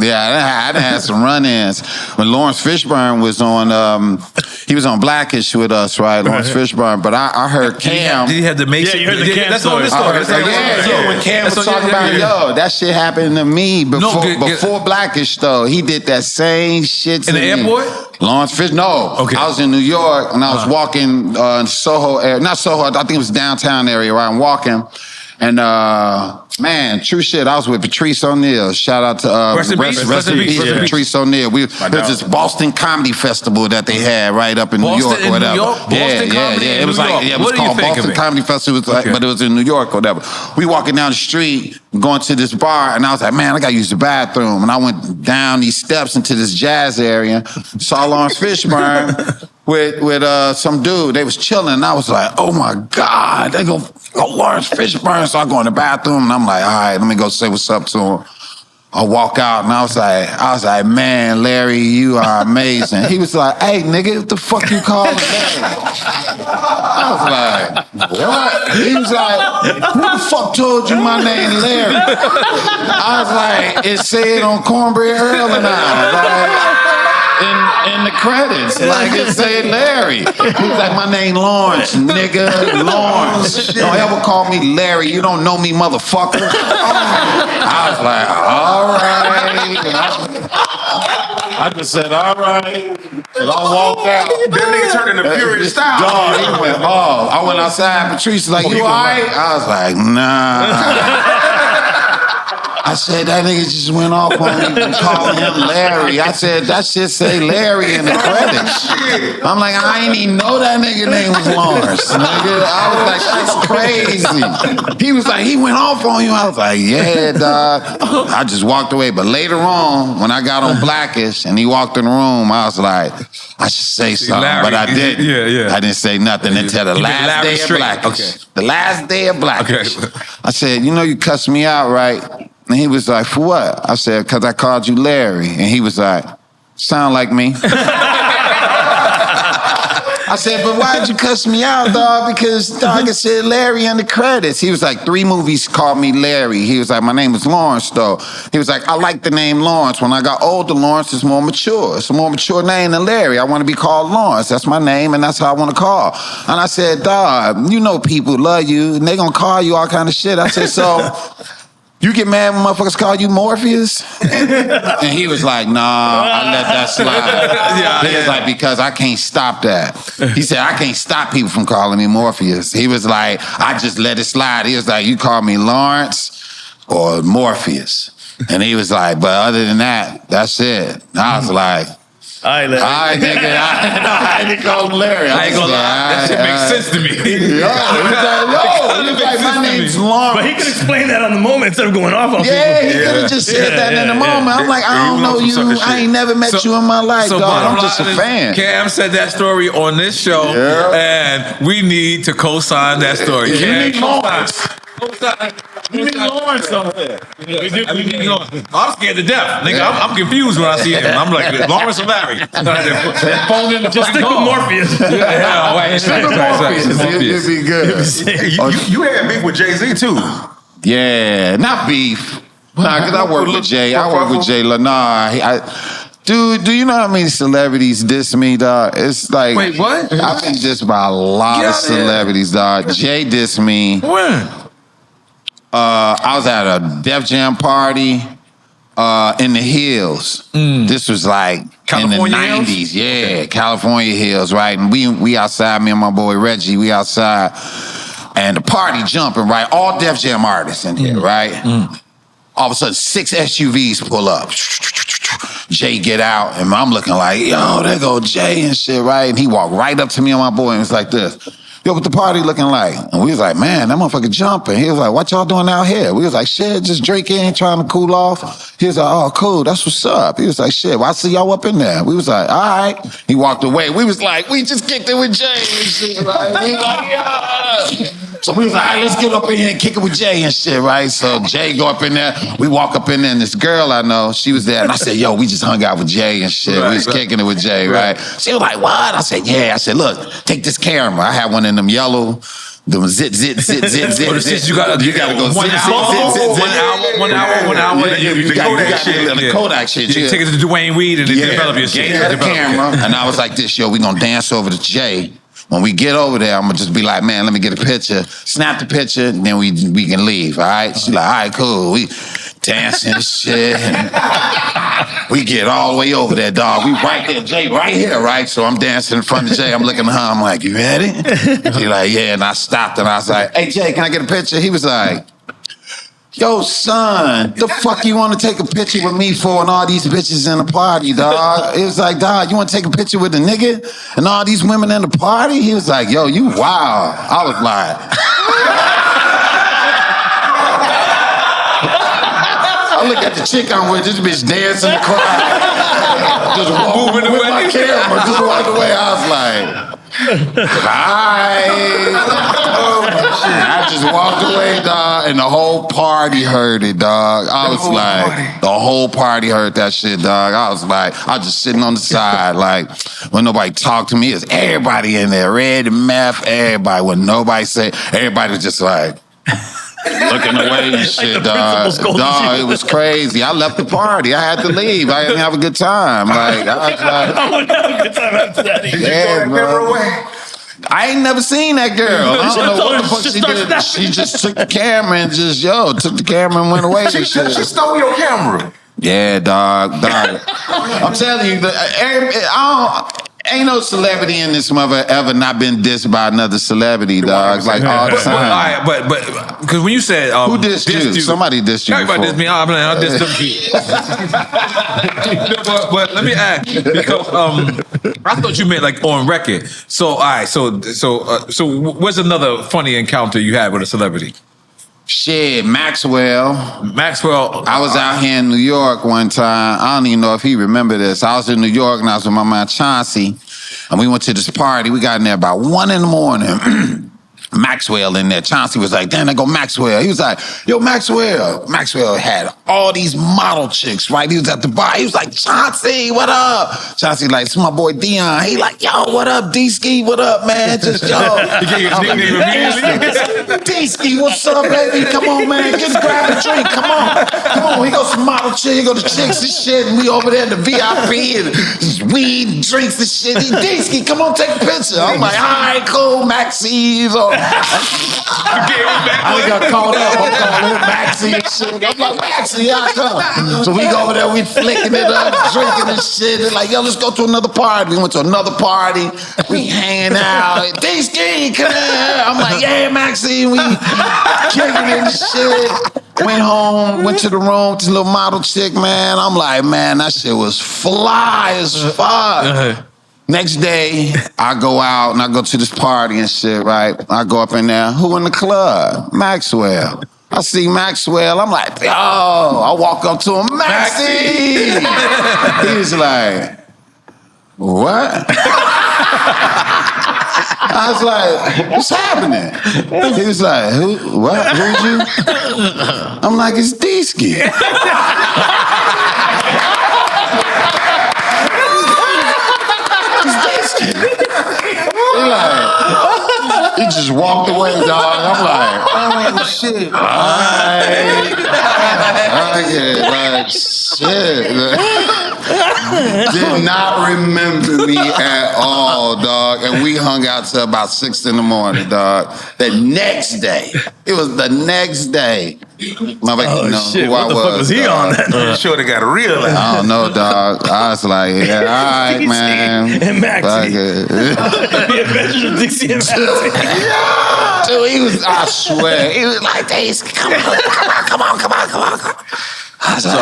Yeah, I done had some run-ins. When Laurence Fishburne was on, he was on Blackish with us, right? Laurence Fishburne. But I heard Cam. Did he have the Mason? Yeah, you heard the Cam story. When Cam was talking about, yo, that shit happened to me before Blackish, though. He did that same shit to me. In the airport? Laurence Fish, no. Okay. I was in New York and I was walking in Soho area, not Soho, I think it was downtown area, right? I'm walking. And man, true shit. I was with Patrice O'Neal. Shout out to rest in peace, Patrice O'Neal. There was this Boston Comedy Festival that they had right up in New York or whatever. It was like it was called Boston Comedy Festival, but it was in New York or whatever. We walking down the street, going to this bar, and I was like, man, I gotta use the bathroom. And I went down these steps into this jazz area, saw Laurence Fishburne with some dude. They was chilling, and I was like, oh my God, they go Laurence Fishburne. So I go in the bathroom, and I'm like, all right, let me go say what's up to him. I walk out, and I was like, man, Larry, you are amazing. He was like, hey, nigga, what the fuck you calling Larry? I was like, what? He was like, who the fuck told you my name Larry? I was like, it said on Cornbread Earl and I. In the credits, like it said Larry. He was like, my name Laurence, nigga, Laurence. Don't ever call me Larry. You don't know me, motherfucker. I was like, all right. I just said, all right. And I walked out. That nigga turned into Furious style. Dog, he went, I went outside. Patrice was like, you all right? I was like, nah. I said, that nigga just went off on me and called him Larry. I said, that shit say Larry in the credits. I'm like, I ain't even know that nigga name was Laurence, nigga. I was like, shit's crazy. He was like, he went off on you. I was like, yeah, dog. I just walked away. But later on, when I got on Blackish and he walked in the room, I was like, I should say something, Larry, but I didn't. I didn't say nothing until the last day of Blackish. The last day of Blackish. I said, you know you cussed me out, right? And he was like, for what? I said, because I called you Larry. And he was like, sound like me. I said, but why'd you cuss me out, dog? Because, dog, it said Larry in the credits. He was like, 3 movies called me Larry. He was like, my name is Laurence, though. He was like, I like the name Laurence. When I got older, Laurence is more mature. It's a more mature name than Larry. I want to be called Laurence. That's my name, and that's how I want to call. And I said, dog, you know people love you, and they going to call you all kind of shit. I said, so... You get mad when motherfuckers call you Morpheus? And he was like, nah, I let that slide. He was like, because I can't stop that. He said, I can't stop people from calling me Morpheus. He was like, I just let it slide. He was like, you call me Laurence or Morpheus. And he was like, but other than that, that's it. And I was like, all right, Larry. All right, nigga. I didn't call him Larry. I ain't gonna lie. That shit makes sense to me. He was like, my name's Laurence. But he could explain that on the moment instead of going off on people. Yeah, he could have just said that in the moment. I'm like, I don't know you. I ain't never met you in my life, dog. I'm just a fan. Cam said that story on this show, and we need to co-sign that story. You need Laurence. You need Laurence on here. We need Laurence. I'm scared to death. Nigga, I'm confused when I see him. I'm like, Laurence or Larry? Just stick with Morpheus. It'd be good. You had beef with Jay-Z, too. Yeah, not beef. Nah, because I work with Jay. I work with Jay. Dude, do you know how many celebrities diss me, dog? It's like... Wait, what? I've been dissed by a lot of celebrities, dog. Jay dissed me. When? I was at a Def Jam party in the hills. This was like California in the 90s. Hills? Yeah, California hills, right? And we outside, me and my boy Reggie, we outside. And the party jumping, right? All Def Jam artists in here, right? All of a sudden, 6 SUVs pull up. Jay get out, and I'm looking like, yo, there go Jay and shit, right? And he walked right up to me and my boy and was like this. Yo, what the party looking like? And we was like, man, that motherfucker jumping. He was like, what y'all doing out here? We was like, shit, just drinking, trying to cool off. He was like, oh, cool, that's what's up. He was like, shit, well, I see y'all up in there. We was like, all right. He walked away. We was like, we just kicked it with Jay and shit, right? We was like, yeah. So we was like, all right, let's get up in here and kick it with Jay and shit, right? So Jay go up in there. We walk up in there, and this girl I know, she was there. And I said, yo, we just hung out with Jay and shit. We was kicking it with Jay, right? She was like, what? I said, yeah. I said, look, take this camera. I had one in them yellow Doing zit. You gotta go 1 hour. You got the Kodak shit. You take it to Dwayne Weed and then develop your shit. Had a camera, and I was like, "This, yo, we gonna dance over to Jay. When we get over there, I'm gonna just be like, man, let me get a picture, snap the picture, and then we can leave. All right?" She's like, "All right, cool." We dancing and shit. And we get all the way over there, dog. We right there, Jay, right here, right? So I'm dancing in front of Jay. I'm looking at her. I'm like, "You ready?" She's like, "Yeah." And I stopped and I was like, "Hey, Jay, can I get a picture?" He was like, "Yo, son, the fuck you want to take a picture with me for and all these bitches in the party, dog?" It was like, "Dog, you want to take a picture with a nigga and all these women in the party?" He was like, "Yo, you wild." I was like... I look at the chick I'm with, this bitch dancing and crying. Just moving away. With my camera, just walked away. I was like... Hi. I just walked away, dog, and the whole party heard it, dog. I was like, the whole party heard that shit, dog. I was like, I was just sitting on the side, like, when nobody talked to me, it's everybody in there, Red and Meth, everybody. When nobody said, everybody was just like, looking away and shit, dog. Dog, it was crazy. I left the party. I had to leave. I didn't have a good time. Like, I was like, I wouldn't have a good time after that. yeah, bro. I ain't never seen that girl. I don't know what the fuck she did. She just took the camera and just, took the camera and went away. She stole your camera. Yeah, dog. I'm telling you, ain't no celebrity in this mother ever not been dissed by another celebrity, dog. Like all the time. But because when you said who dissed you? Somebody dissed you. Everybody dissed me. I dissed them too. but let me ask, because I thought you meant like on record. So all right, so what's another funny encounter you had with a celebrity? Shit, Maxwell. I was out here in New York one time. I don't even know if he remember this. I was in New York and I was with my man Chauncey, and we went to this party. We got in there about 1 a.m. Maxwell in there. Chauncey was like, "Damn, there go Maxwell." He was like, "Yo, Maxwell." Maxwell had all these model chicks, right? He was at the bar. He was like, "Chauncey, what up?" Chauncey like, "It's my boy Deon." He like, "Yo, what up, D-Ski? What up, man? Just, yo." D-Ski, what's up, baby? Come on, man. Just grab a drink. Come on. He goes some model chick. He go to chicks and shit. And we over there in the VIP and just weed and drinks and shit. D-Ski, come on, take a picture. I'm like, all right, cool, Maxie's. I got caught up. I'm calling him Maxie and shit. I'm like, "Maxie, I come." So we go over there, we flicking it up, drinking and shit. They're like, "Yo, let's go to another party." We went to another party. We hanging out. D-Ski, come here. I'm like, "Yeah, Maxie." We kicking it and shit. Went home, went to the room, this little model chick, man. I'm like, man, that shit was fly as fuck. Next day, I go out and I go to this party and shit, right? I go up in there. Who in the club? Maxwell. I see Maxwell. I'm like, yo, I walk up to him, Maxie. He was like, what? I was like, what's happening? He was like, who? What? Who's you? I'm like, it's D-Ski. He just walked away, dog. I'm like, oh shit. Like shit. Did not remember me at all, dog. And we hung out till about 6 in the morning, dog. The next day. It was the next day. Oh shit, what the fuck was he on that? Sure they got a real life. I don't know, dog. I was like, yeah, all right, man. And Maxie. The Adventures of Dixie and Maxie. Dude, he was, I swear, he was like, "Come on. I was like,